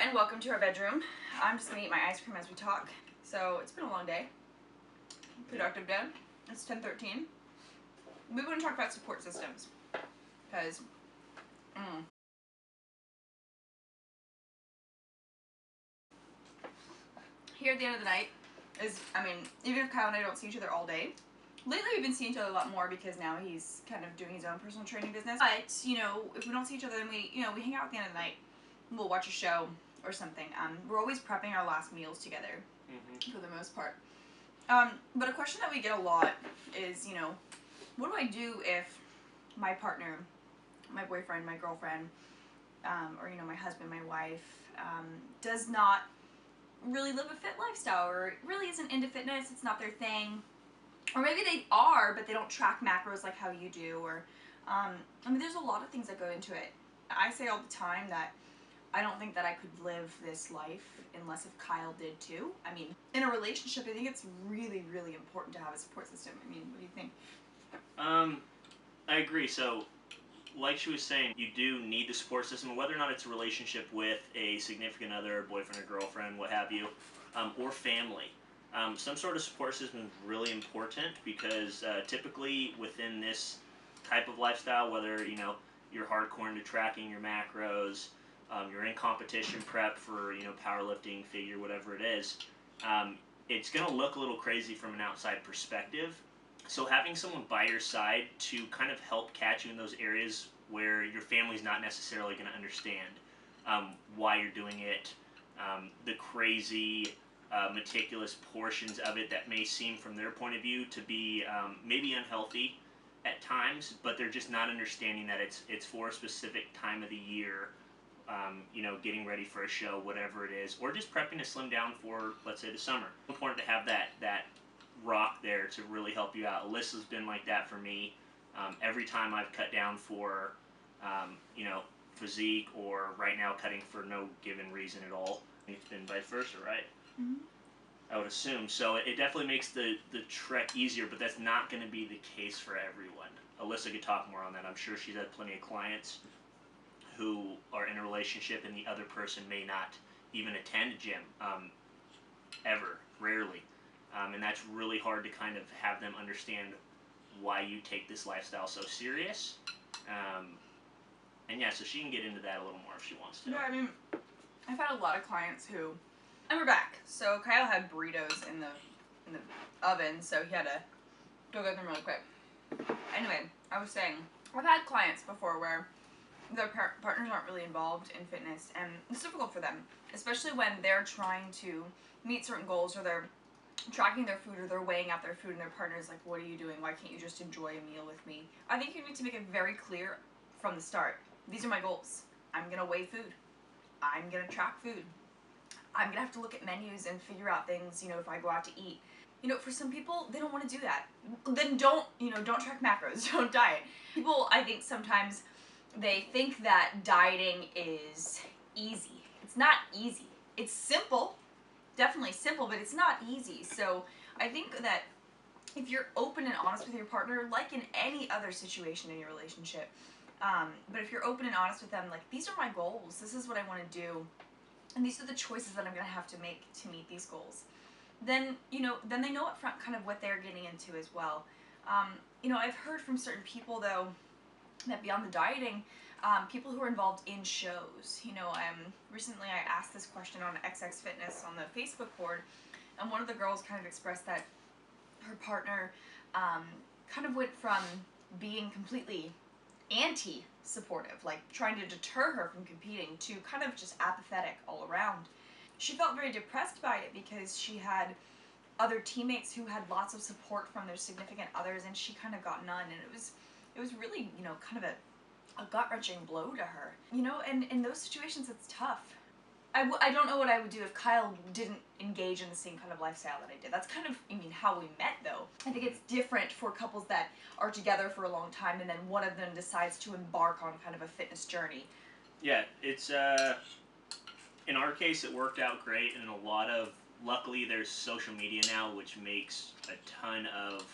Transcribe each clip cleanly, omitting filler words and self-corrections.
and welcome to our bedroom. I'm just gonna eat my ice cream as we talk. So it's been a long day. Productive day. It's 10:13. We want to talk about support systems because here at the end of the night is, even if Kyle and I don't see each other all day, lately we've been seeing each other a lot more because now he's kind of doing his own personal training business. But, if we don't see each other, then we hang out at the end of the night. We'll watch a show or something. We're always prepping our last meals together, for the most part. But a question that we get a lot is, what do I do if my partner, my boyfriend, my girlfriend, or, my husband, my wife, does not really live a fit lifestyle, or really isn't into fitness, it's not their thing, or maybe they are, but they don't track macros like how you do, or, there's a lot of things that go into it. I say all the time that I don't think that I could live this life unless if Kyle did too. In a relationship, I think it's really, really important to have a support system. What do you think? I agree. So, like she was saying, you do need the support system, whether or not it's a relationship with a significant other, boyfriend or girlfriend, what have you, or family. Some sort of support system is really important because typically within this type of lifestyle, whether, you're hardcore into tracking your macros, you're in competition prep for, powerlifting, figure, whatever it is, it's going to look a little crazy from an outside perspective. So having someone by your side to kind of help catch you in those areas where your family's not necessarily going to understand why you're doing it, the crazy, meticulous portions of it that may seem from their point of view to be maybe unhealthy at times, but they're just not understanding that it's for a specific time of the year, getting ready for a show, whatever it is, or just prepping to slim down for, let's say, the summer. It's important to have that rock there to really help you out. Ilyssa's been like that for me. Every time I've cut down for, physique, or right now cutting for no given reason at all. It's been vice versa, right? Mm-hmm. I would assume. So it definitely makes the trek easier, but that's not going to be the case for everyone. Ilyssa could talk more on that. I'm sure she's had plenty of clients who are in a relationship and the other person may not even attend a gym ever, rarely. And that's really hard to kind of have them understand why you take this lifestyle so serious. And yeah, so she can get into that a little more if she wants to. Yeah, I've had a lot of clients who, and we're back. So Kyle had burritos in the oven, so he had to go get them really quick. Anyway, I was saying, I've had clients before where their partners aren't really involved in fitness, and it's difficult for them, especially when they're trying to meet certain goals, or they're tracking their food, or they're weighing out their food, and their partner's like, what are you doing? Why can't you just enjoy a meal with me? I think you need to make it very clear from the start. These are my goals. I'm going to weigh food. I'm going to track food. I'm going to have to look at menus and figure out things, if I go out to eat. For some people, they don't want to do that. Then don't track macros. Don't diet. People, I think sometimes they think that dieting is easy. It's not easy. It's simple. Definitely simple, but it's not easy. So I think that if you're open and honest with your partner, like in any other situation in your relationship, but if you're open and honest with them, like, these are my goals, this is what I want to do, and these are the choices that I'm going to have to make to meet these goals, then they know up front kind of what they're getting into as well. I've heard from certain people, though, that beyond the dieting, people who are involved in shows, recently I asked this question on XX Fitness on the Facebook board, and one of the girls kind of expressed that her partner kind of went from being completely anti-supportive, like trying to deter her from competing, to kind of just apathetic all around. She felt very depressed by it because she had other teammates who had lots of support from their significant others, and she kind of got none, and it was really, kind of a gut-wrenching blow to her. And in those situations, it's tough. I don't know what I would do if Kyle didn't engage in the same kind of lifestyle that I did. That's kind of, how we met, though. I think it's different for couples that are together for a long time and then one of them decides to embark on kind of a fitness journey. Yeah, it's, in our case, it worked out great, and luckily there's social media now, which makes a ton of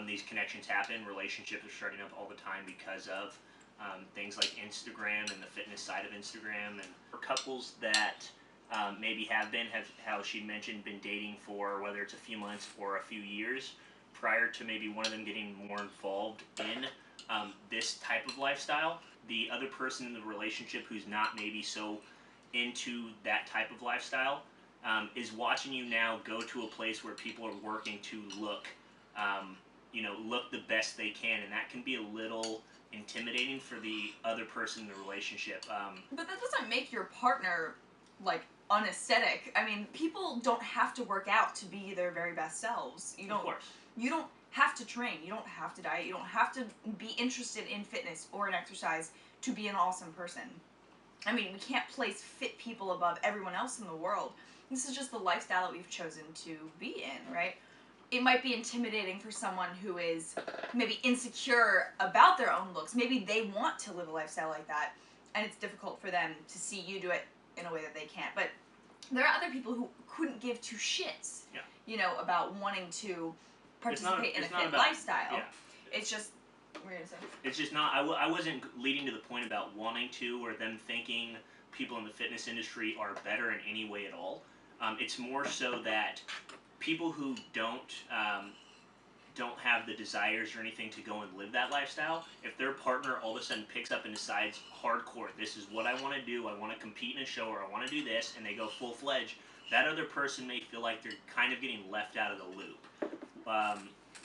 these connections happen. Relationships are starting up all the time because of things like Instagram and the fitness side of Instagram. And for couples that maybe how she mentioned, been dating for whether it's a few months or a few years prior to maybe one of them getting more involved in this type of lifestyle. The other person in the relationship who's not maybe so into that type of lifestyle is watching you now go to a place where people are working to look, look the best they can, and that can be a little intimidating for the other person in the relationship. But that doesn't make your partner like unaesthetic. I mean, people don't have to work out to be their very best selves. Of course. You don't have to train. You don't have to diet. You don't have to be interested in fitness or in exercise to be an awesome person. I mean, we can't place fit people above everyone else in the world. This is just the lifestyle that we've chosen to be in, right? It might be intimidating for someone who is maybe insecure about their own looks. Maybe they want to live a lifestyle like that, and it's difficult for them to see you do it in a way that they can't. But there are other people who couldn't give two shits, about wanting to participate in a fit lifestyle. Yeah. It's just, what were you going to say? It's just not, I wasn't leading to the point about wanting to or them thinking people in the fitness industry are better in any way at all. It's more so that people who don't have the desires or anything to go and live that lifestyle, if their partner all of a sudden picks up and decides hardcore, this is what I want to do, I want to compete in a show, or I want to do this, and they go full-fledged, that other person may feel like they're kind of getting left out of the loop.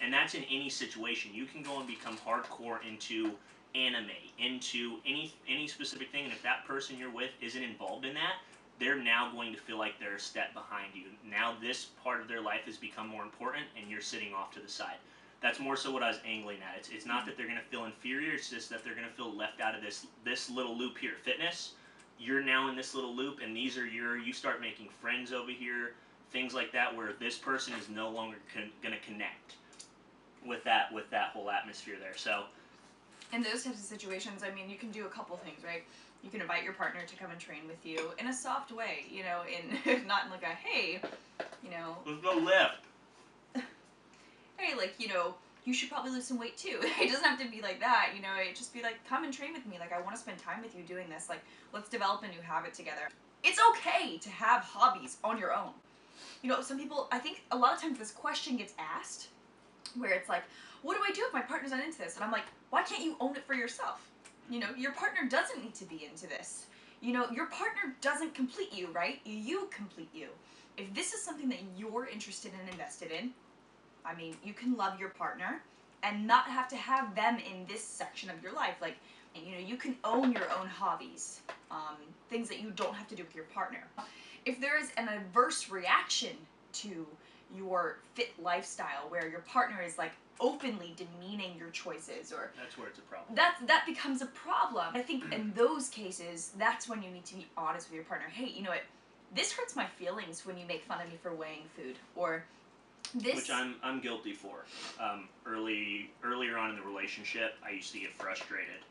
And that's in any situation. You can go and become hardcore into anime, into any specific thing, and if that person you're with isn't involved in that, they're now going to feel like they're a step behind you. Now this part of their life has become more important, and you're sitting off to the side. That's more so what I was angling at. It's not that they're going to feel inferior, it's just that they're going to feel left out of this little loop here. Fitness, you're now in this little loop, and you start making friends over here, things like that, where this person is no longer going to connect with that whole atmosphere there. So in those types of situations, I mean, you can do a couple things, right? You can invite your partner to come and train with you in a soft way, not in like a, hey, let's go lift. Hey, you should probably lose some weight too. It doesn't have to be like that, it just be like, come and train with me. Like, I want to spend time with you doing this. Like, let's develop a new habit together. It's okay to have hobbies on your own. Some people, I think a lot of times this question gets asked where it's like, what do I do if my partner's not into this? And I'm like, why can't you own it for yourself? Your partner doesn't need to be into this. Your partner doesn't complete you, right? You complete you. If this is something that you're interested and invested in, I mean, you can love your partner and not have to have them in this section of your life. Like, you can own your own hobbies, things that you don't have to do with your partner. If there is an adverse reaction to your fit lifestyle where your partner is like openly demeaning your choices, or that's where it's a problem. That becomes a problem. I think in those cases, that's when you need to be honest with your partner. Hey, you know what? This hurts my feelings when you make fun of me for weighing food, or this. Which I'm guilty for. Earlier on in the relationship, I used to get frustrated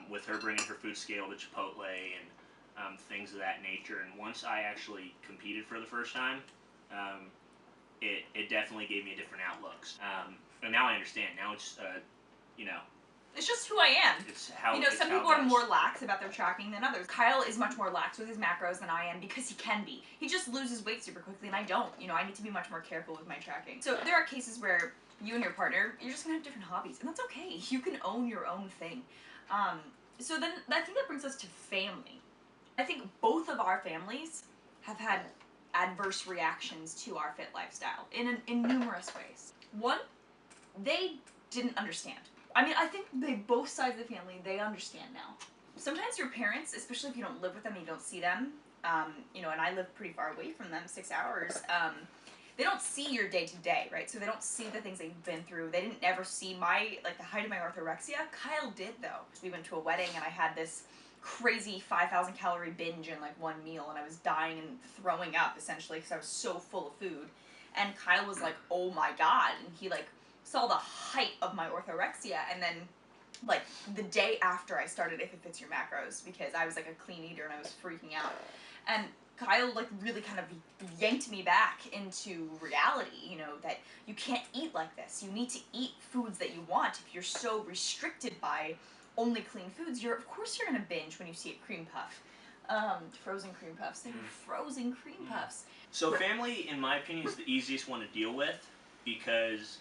with her bringing her food scale to Chipotle and things of that nature. And once I actually competed for the first time, it definitely gave me a different outlook. And now I understand. Now it's, It's just who I am. It's how some people are more lax about their tracking than others. Kyle is much more lax with his macros than I am because he can be. He just loses weight super quickly and I don't. I need to be much more careful with my tracking. So there are cases where you and your partner, you're just going to have different hobbies, and that's okay. You can own your own thing. So then I think that brings us to family. I think both of our families have had adverse reactions to our fit lifestyle in numerous ways. One, they didn't understand. I mean, I think both sides of the family, they understand now. Sometimes your parents, especially if you don't live with them and you don't see them, and I live pretty far away from them, 6 hours, they don't see your day-to-day, right? So they don't see the things they've been through. They didn't ever see the height of my orthorexia. Kyle did, though. We went to a wedding and I had this crazy 5,000 calorie binge in one meal, and I was dying and throwing up essentially because I was so full of food. And Kyle was like, oh my god, and he saw the height of my orthorexia. And then the day after I started If It Fits Your Macros, because I was a clean eater and I was freaking out, and Kyle really kind of yanked me back into reality, that you can't eat like this. You need to eat foods that you want. If you're so restricted by only clean foods, of course you're gonna binge when you see a cream puff. Frozen cream puffs. They were frozen cream puffs. So family, in my opinion, is the easiest one to deal with because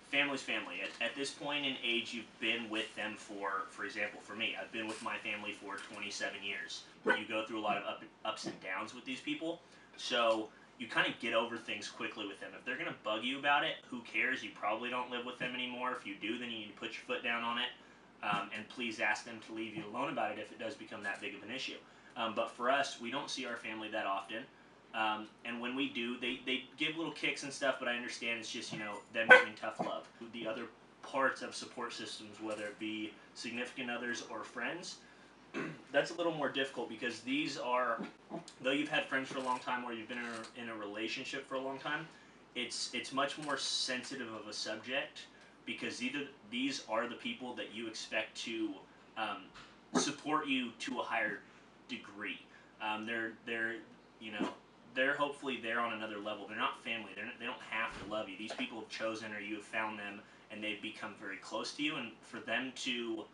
family's family. At this point in age, you've been with them for example, for me, I've been with my family for 27 years. You go through a lot of ups and downs with these people, so you kind of get over things quickly with them. If they're going to bug you about it, who cares? You probably don't live with them anymore. If you do, then you need to put your foot down on it, and please ask them to leave you alone about it if it does become that big of an issue. But for us, we don't see our family that often. And when we do, they give little kicks and stuff, but I understand it's just, them giving tough love. The other parts of support systems, whether it be significant others or friends, that's a little more difficult because these are, though you've had friends for a long time or you've been in a relationship for a long time, it's much more sensitive of a subject because these are the people that you expect to support you to a higher degree. They're hopefully there on another level. They're not family. They don't have to love you. These people have chosen, or you have found them, and they've become very close to you. And for them to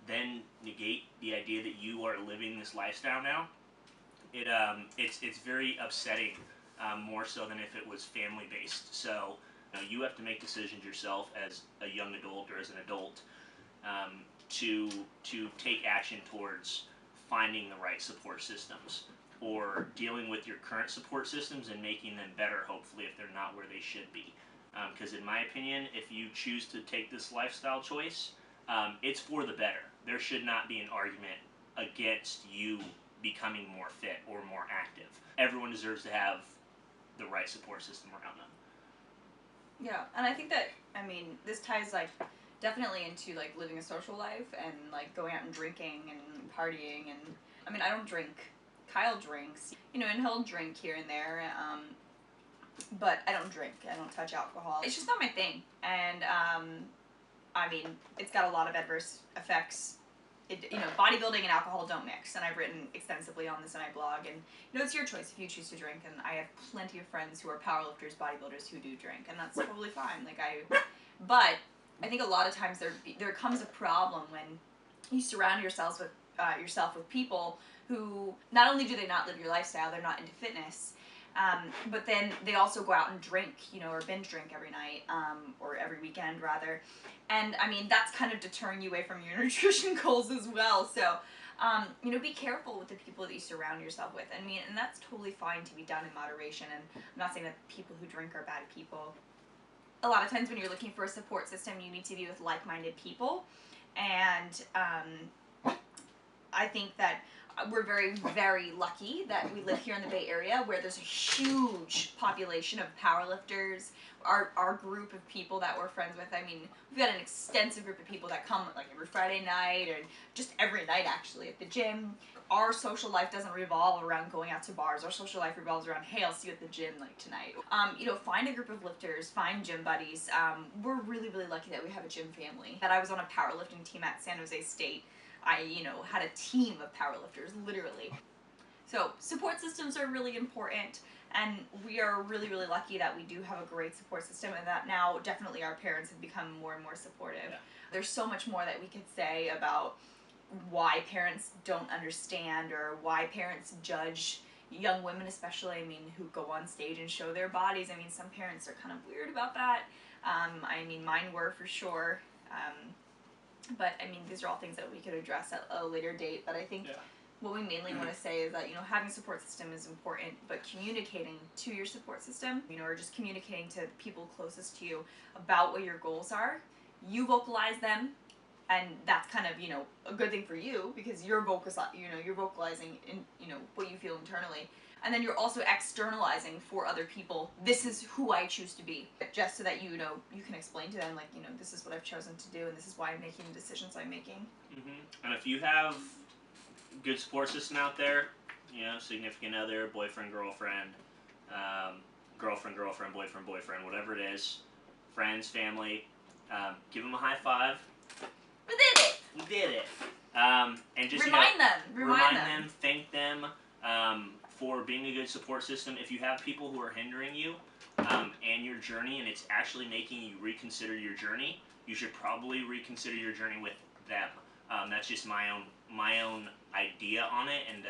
then negate the idea that you are living this lifestyle now, it's very upsetting, more so than if it was family based. So you have to make decisions yourself as a young adult or as an adult to take action towards finding the right support systems, or dealing with your current support systems and making them better, hopefully, if they're not where they should be. Because in my opinion, if you choose to take this lifestyle choice, it's for the better. There should not be an argument against you becoming more fit or more active. Everyone deserves to have the right support system around them. Yeah, and I think that, this ties, definitely into, living a social life and, going out and drinking and partying. And, I don't drink. Kyle drinks, and he'll drink here and there, but I don't drink. I don't touch alcohol. It's just not my thing. And, it's got a lot of adverse effects. Bodybuilding and alcohol don't mix, and I've written extensively on this in my blog, and, it's your choice if you choose to drink, and I have plenty of friends who are powerlifters, bodybuilders who do drink, and that's totally fine. But I think a lot of times there comes a problem when you surround yourself with people who not only do they not live your lifestyle, they're not into fitness, but then they also go out and drink, or binge drink every night, or every weekend rather. And that's kind of deterring you away from your nutrition goals as well. So, be careful with the people that you surround yourself with. And that's totally fine to be done in moderation. And I'm not saying that people who drink are bad people. A lot of times when you're looking for a support system, you need to be with like-minded people. And I think that we're very, very lucky that we live here in the Bay Area, where there's a huge population of powerlifters. Our group of people that we're friends with, we've got an extensive group of people that come every Friday night, and just every night actually at the gym. Our social life doesn't revolve around going out to bars. Our social life revolves around, hey, I'll see you at the gym tonight. Find a group of lifters, find gym buddies. We're really, really lucky that we have a gym family. That I was on a powerlifting team at San Jose State. I, had a team of powerlifters, literally. So support systems are really important, and we are really, really lucky that we do have a great support system, and that now definitely our parents have become more and more supportive. Yeah. There's so much more that we could say about why parents don't understand, or why parents judge young women especially, who go on stage and show their bodies. Some parents are kind of weird about that. Mine were for sure. But these are all things that we could address at a later date. But I think what we mainly want to say is that, having a support system is important, but communicating to your support system, or just communicating to people closest to you about what your goals are. You vocalize them, and that's kind of, a good thing for you, because you're vocalizing in, what you feel internally. And then you're also externalizing for other people, this is who I choose to be. Just so that you can explain to them, this is what I've chosen to do, and this is why I'm making the decisions I'm making. And if you have good support system out there, significant other, boyfriend, girlfriend, girlfriend, boyfriend, whatever it is, friends, family, give them a high five. We did it! We did it. And just remind them, thank them for being a good support system. If you have people who are hindering you and your journey, and it's actually making you reconsider your journey, you should probably reconsider your journey with them. That's just my own idea on it, and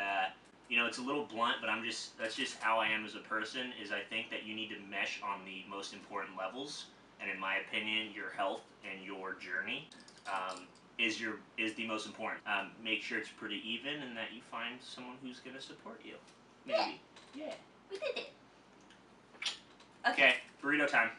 You know, it's a little blunt, but that's just how I am as a person, is I think that you need to mesh on the most important levels. And in my opinion, your health and your journey is the most important. Make sure it's pretty even and that you find someone who's going to support you. Maybe. Yeah. We did it. Okay, burrito time.